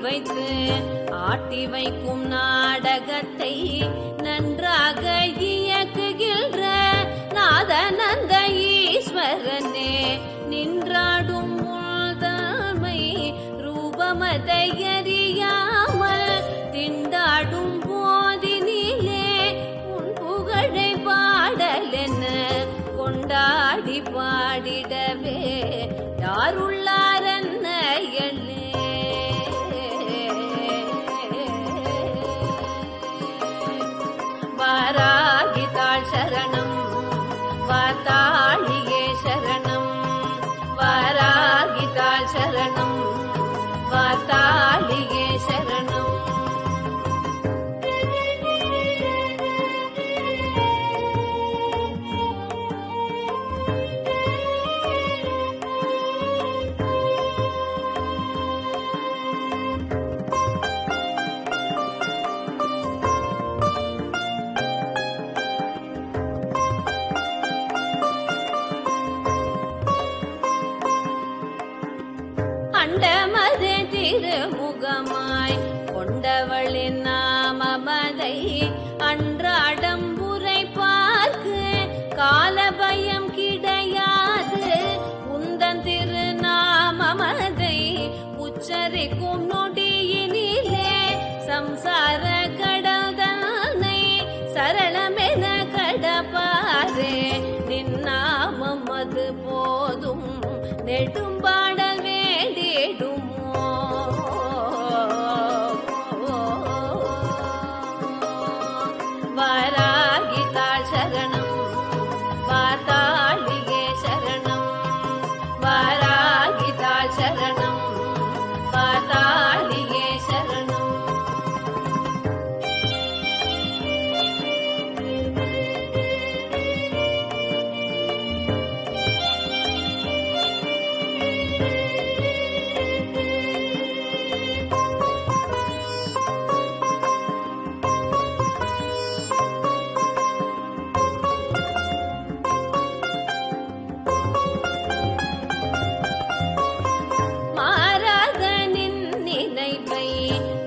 வைத்து ஆட்டி வைக்கும் நாடகத்தை நன்றாக இயக்குகின்ற நாதநந்த ஈஸ்வரனே, நின்றாடும் முழுதமை ரூபமதை அறியாமல் திண்டாடும் போதினிலே உன் புகழை பாடலென கொண்டாடி பாடிடவே யாருள்ளாரன்னையளே. வாராகிதாள் சரணம் வார்த்தாளியே சரணம், வாராகிதாள் சரணம் வார்த்தாளியே சரணம். அண்டமது திருமுகமாய் கொண்டவளின் நாமமதை அன்றாடம் உரைப்பார்க்கு காலபயம் கிடையாது. உந்தன் திருநாமமதை உச்சரிக்கும் நொடியினிலே சம்சார கடல்தனை சரளமென கடப்பாரே. நின்னாமம் அது போதும் நெடும்பாடல் வேண்டிடுமோ. வாராகிதாள் சரணம் வார்த்தாளியே சரணம், வாராகிதாள் சரணம் வார்த்தாளியே சரணம்.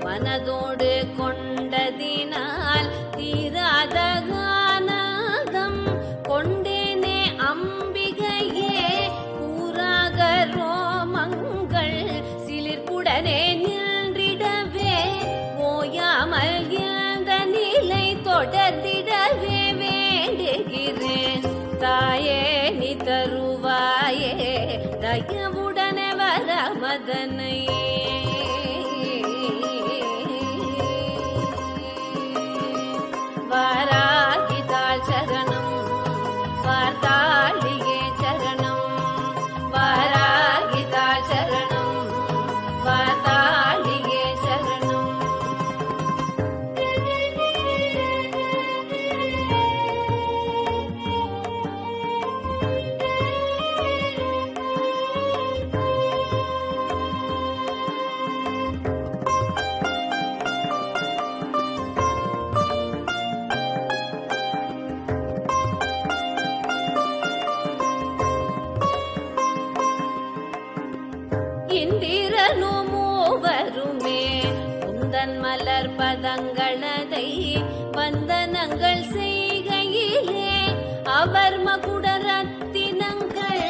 மனதோடு கொண்டதினால் தீராத ஆனந்தம் கொண்டேனே அம்பிகையே. கூறாக ரோமங்கள் சிலிர்ப்புடனே நின்றிடவே ஓயாமல் இந்த நிலை தொடர்ந்திடவே வேண்டுகிறேன். தாயே நீ தருவாயே தயவுடனே வரமதனை. வாராகிதாள் சரணம் வார்த்தாளியே சரணம், வாராகிதாள் சரணம் வார்த்தாளியே சரணம். இந்திரனும் மூவருமே உந்தன் மலர் பதங்களதை வந்தனங்கள் செய்கையிலே அவர் மகுட ரத்தினங்கள்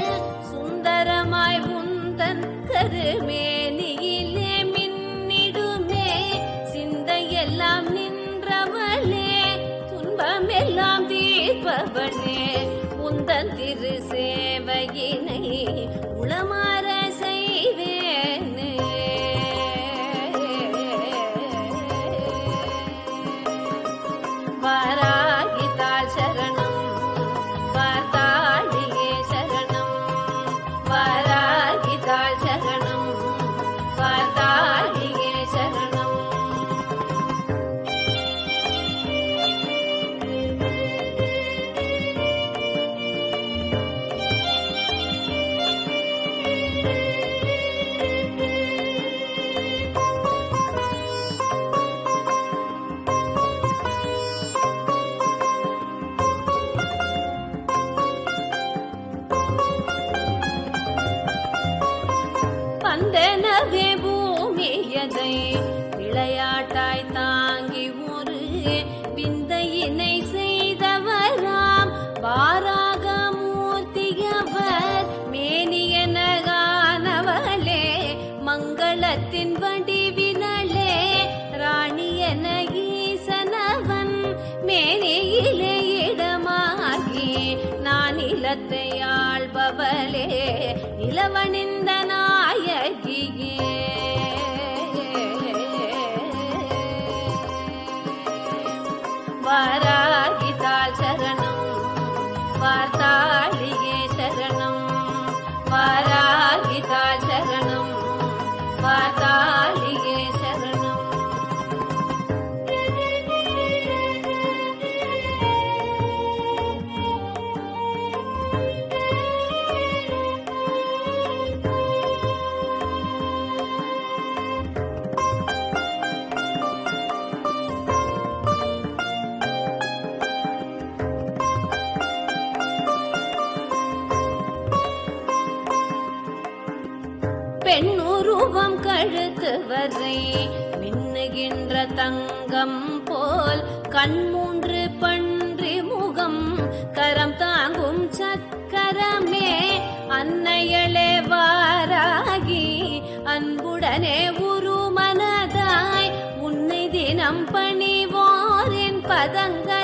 சுந்தரமாய் உந்தன் கருமேனியிலே மின்னிடுமே. சிந்தையெல்லாம் நின்றவளே துன்பமெல்லாம் தீர்ப்பவனே, உந்தன் திரு சேவையினை உளமாற செய்வேனே. வாராகிதாள் சரணம் வார்த்தாளியே சரணம், வாராகிதாள் சரணம் வார்த்தாளியே சரணம். மனதை விளையாட்டாய் தாங்கி ஒரு விந்தையினை செய்தவராம் வாராக மூர்த்தியவர் மேனியனகானவளே மங்களத்தின் வடிவினளே ராணியன ஈசனவன் மேனியிலே இடமாகி நான் நிலத்தை ஆள்பவளே நிலவணிந்த நாயகியே வாராகிதாள் சரணம் வார்த்தாளியே சரணம் வாராகிதாள் சரணம் வார்த்தாளியே சரணம் பெண்ணுருவம் கழுத்து வரை மின்னுகின்ற தங்கம் போல் கண்மூன்று பன்றி முகம் கரம் தாங்கும் சக்கரமே அன்னையளே வாராகி அன்புடனே உருமனதாய் உன்னை தினம் பணிவோரின் பதங்கள்